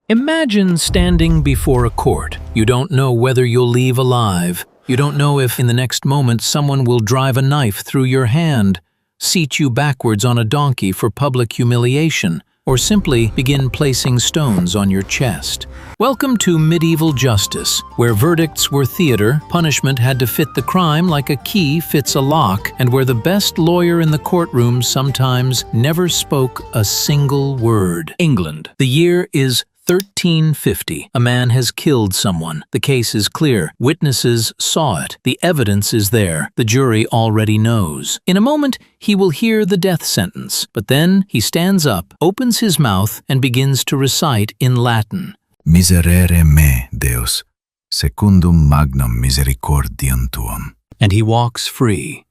Imagine standing before a court. You don't know whether you'll leave alive. You don't know if in the next moment someone will drive a knife through your hand, seat you backwards on a donkey for public humiliation, or simply begin placing stones on your chest. Welcome to medieval justice, where verdicts were theater, punishment had to fit the crime like a key fits a lock, and where the best lawyer in the courtroom sometimes never spoke a single word. England. The year is 1350. A man has killed someone. The case is clear. Witnesses saw it. The evidence is there. The jury already knows. In a moment, he will hear the death sentence. But then he stands up, opens his mouth, and begins to recite in Latin. Miserere me, Deus, secundum magnam misericordiam tuam. And he walks free.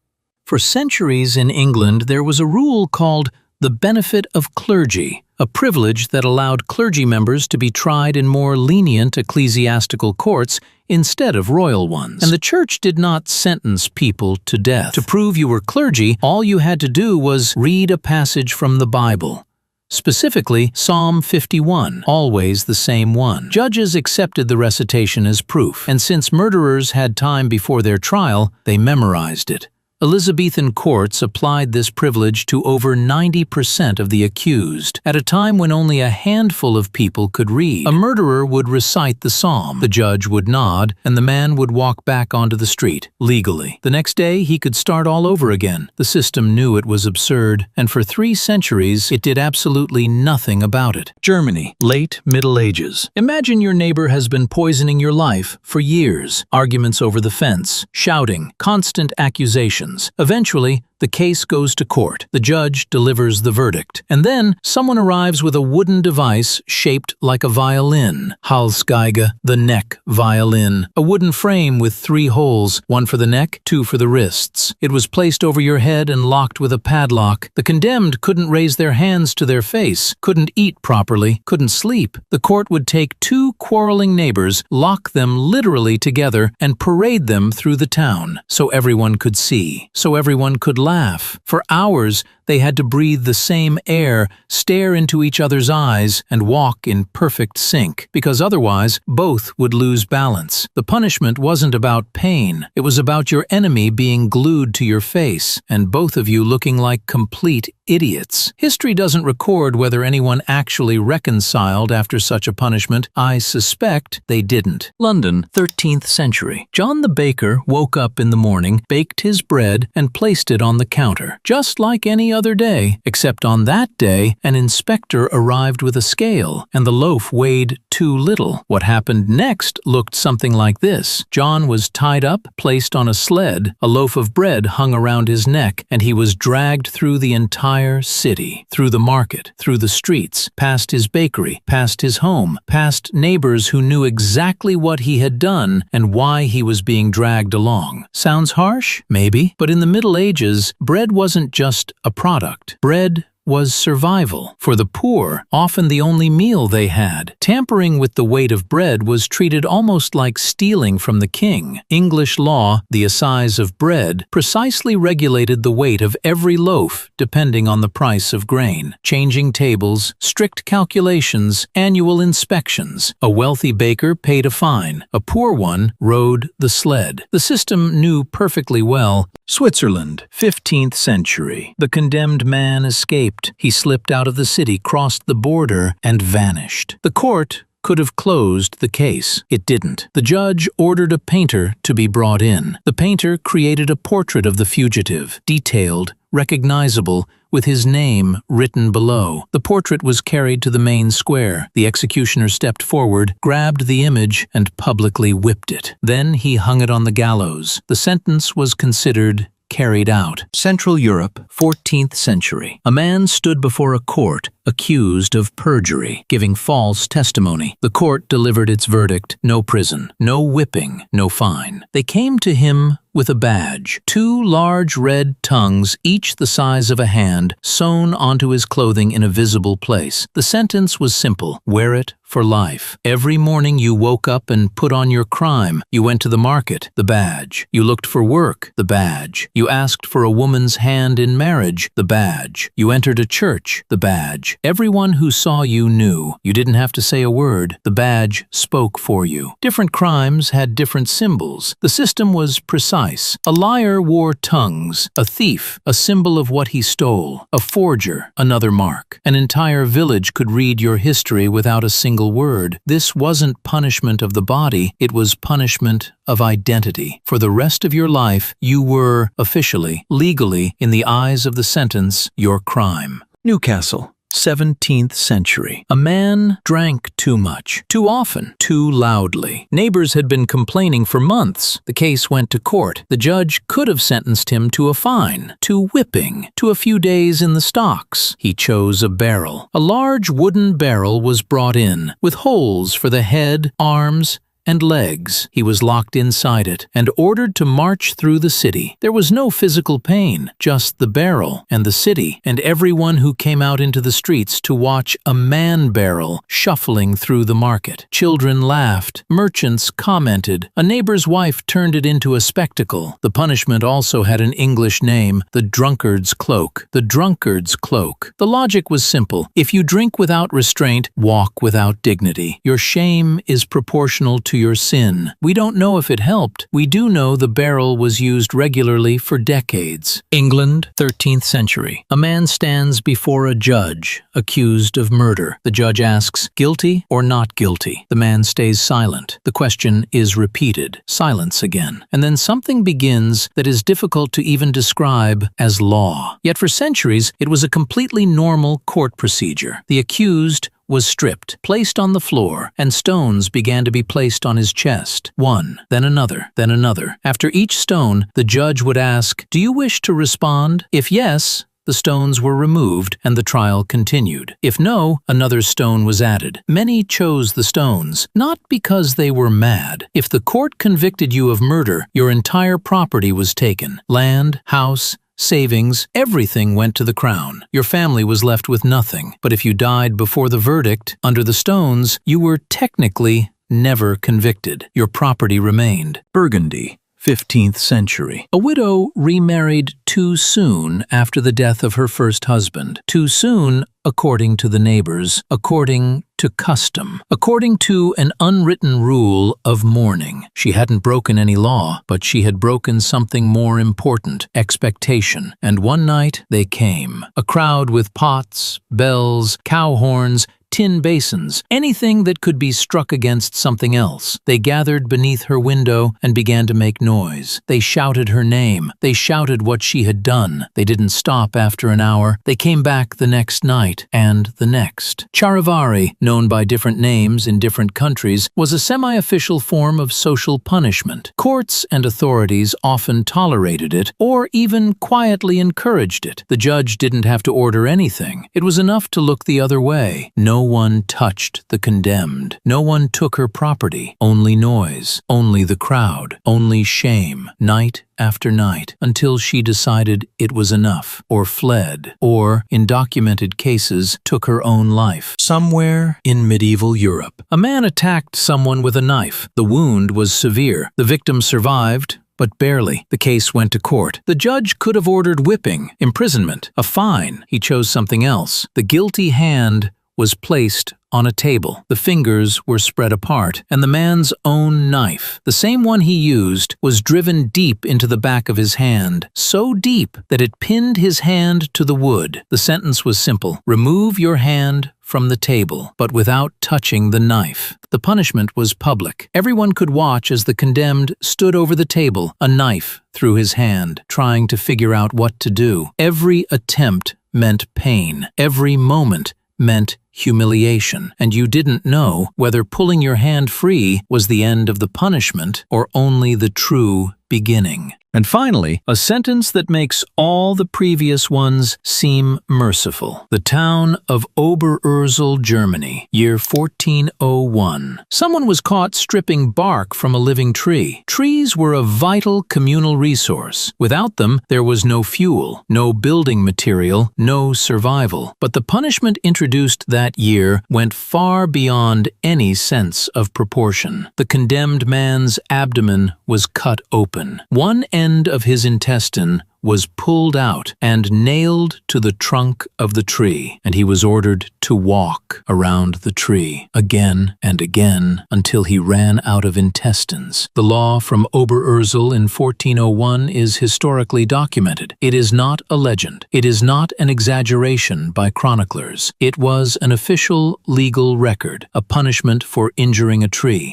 For centuries in England, there was a rule called the benefit of clergy, a privilege that allowed clergy members to be tried in more lenient ecclesiastical courts instead of royal ones. And the church did not sentence people to death. To prove you were clergy, all you had to do was read a passage from the Bible. Specifically, Psalm 51, always the same one. Judges accepted the recitation as proof, and since murderers had time before their trial, they memorized it. Elizabethan courts applied this privilege to over 90% of the accused, at a time when only a handful of people could read. A murderer would recite the psalm, the judge would nod, and the man would walk back onto the street, legally. The next day, he could start all over again. The system knew it was absurd, and for 3 centuries, it did absolutely nothing about it. Germany, late Middle Ages. Imagine your neighbor has been poisoning your life for years. Arguments over the fence, shouting, constant accusations. Eventually, the case goes to court. The judge delivers the verdict. And then, someone arrives with a wooden device shaped like a violin. Halsgeige, the neck violin. A wooden frame with 3 holes, 1 for the neck, 2 for the wrists. It was placed over your head and locked with a padlock. The condemned couldn't raise their hands to their face, couldn't eat properly, couldn't sleep. The court would take 2 quarreling neighbors, lock them literally together, and parade them through the town, so everyone could see, so everyone could laugh. For hours, they had to breathe the same air, stare into each other's eyes, and walk in perfect sync, because otherwise, both would lose balance. The punishment wasn't about pain. It was about your enemy being glued to your face, and both of you looking like complete idiots. History doesn't record whether anyone actually reconciled after such a punishment. I suspect they didn't. London, 13th century. John the baker woke up in the morning, baked his bread, and placed it on the counter, just like any other day, except on that day, an inspector arrived with a scale, and the loaf weighed too little. What happened next looked something like this. John was tied up, placed on a sled, a loaf of bread hung around his neck, and he was dragged through the entire city, through the market, through the streets, past his bakery, past his home, past neighbors who knew exactly what he had done and why he was being dragged along. Sounds harsh? Maybe. But in the Middle Ages, bread wasn't just a product. Bread was survival. For the poor, often the only meal they had. Tampering with the weight of bread was treated almost like stealing from the king. English law, the assize of bread, precisely regulated the weight of every loaf depending on the price of grain. Changing tables, strict calculations, annual inspections. A wealthy baker paid a fine. A poor one rode the sled. The system knew perfectly well. Switzerland, 15th century. The condemned man escaped. He slipped out of the city, crossed the border, and vanished. The court could have closed the case. It didn't. The judge ordered a painter to be brought in. The painter created a portrait of the fugitive, detailed, recognizable, with his name written below. The portrait was carried to the main square. The executioner stepped forward, grabbed the image, and publicly whipped it. Then he hung it on the gallows. The sentence was considered carried out. Central Europe, 14th century. A man stood before a court accused of perjury, giving false testimony. The court delivered its verdict: no prison, no whipping, no fine. They came to him with a badge. 2 large red tongues, each the size of a hand, sewn onto his clothing in a visible place. The sentence was simple: wear it for life. Every morning you woke up and put on your crime. You went to the market, the badge. You looked for work, the badge. You asked for a woman's hand in marriage, the badge. You entered a church, the badge. Everyone who saw you knew. You didn't have to say a word. The badge spoke for you. Different crimes had different symbols. The system was precise. A liar wore tongues. A thief, a symbol of what he stole. A forger, another mark. An entire village could read your history without a single word. This wasn't punishment of the body, it was punishment of identity. For the rest of your life, you were, officially, legally, in the eyes of the sentence, your crime. Newcastle, 17th century. A man drank too much, too often, too loudly. Neighbors had been complaining for months. The case went to court. The judge could have sentenced him to a fine, to whipping, to a few days in the stocks. He chose a barrel. A large wooden barrel was brought in, with holes for the head, arms, and legs. He was locked inside it and ordered to march through the city. There was no physical pain, just the barrel and the city, and everyone who came out into the streets to watch a man-barrel shuffling through the market. Children laughed. Merchants commented. A neighbor's wife turned it into a spectacle. The punishment also had an English name, the drunkard's cloak. The drunkard's cloak. The logic was simple. If you drink without restraint, walk without dignity. Your shame is proportional to your sin. We don't know if it helped. We do know the barrel was used regularly for decades. England, 13th century. A man stands before a judge, accused of murder. The judge asks, guilty or not guilty? The man stays silent. The question is repeated. Silence again. And then something begins that is difficult to even describe as law. Yet for centuries, it was a completely normal court procedure. The accused was stripped, placed on the floor, and stones began to be placed on his chest. One, then another, then another. After each stone, the judge would ask, "Do you wish to respond?" If yes, the stones were removed and the trial continued. If no, another stone was added. Many chose the stones, not because they were mad. If the court convicted you of murder, your entire property was taken. Land, house, savings, everything went to the crown. Your family was left with nothing. But if you died before the verdict, under the stones, you were technically never convicted. Your property remained. Burgundy, 15th century. A widow remarried too soon after the death of her first husband. Too soon, according to the neighbors, according to custom, according to an unwritten rule of mourning. She hadn't broken any law, but she had broken something more important, expectation. And one night they came. A crowd with pots, bells, cow horns, tin basins, anything that could be struck against something else. They gathered beneath her window and began to make noise. They shouted her name. They shouted what she had done. They didn't stop after an hour. They came back the next night and the next. Charivari, known by different names in different countries, was a semi-official form of social punishment. Courts and authorities often tolerated it or even quietly encouraged it. The judge didn't have to order anything. It was enough to look the other way. No one touched the condemned. No one took her property. Only noise. Only the crowd. Only shame. Night after night, until she decided it was enough, or fled, or, in documented cases, took her own life. Somewhere in medieval Europe, a man attacked someone with a knife. The wound was severe. The victim survived, but barely. The case went to court. The judge could have ordered whipping, imprisonment, a fine. He chose something else. The guilty hand was placed on a table. The fingers were spread apart, and the man's own knife, the same one he used, was driven deep into the back of his hand, so deep that it pinned his hand to the wood. The sentence was simple: remove your hand from the table, but without touching the knife. The punishment was public. Everyone could watch as the condemned stood over the table, a knife through his hand, trying to figure out what to do. Every attempt meant pain. Every moment meant humiliation, and you didn't know whether pulling your hand free was the end of the punishment or only the true beginning. And finally, a sentence that makes all the previous ones seem merciful. The town of Oberursel, Germany, year 1401. Someone was caught stripping bark from a living tree. Trees were a vital communal resource. Without them, there was no fuel, no building material, no survival. But the punishment introduced that year went far beyond any sense of proportion. The condemned man's abdomen was cut open. One end of his intestine was pulled out and nailed to the trunk of the tree, and he was ordered to walk around the tree again and again until he ran out of intestines. The law from Oberursel in 1401 is historically documented. It is not a legend. It is not an exaggeration by chroniclers. It was an official legal record, a punishment for injuring a tree.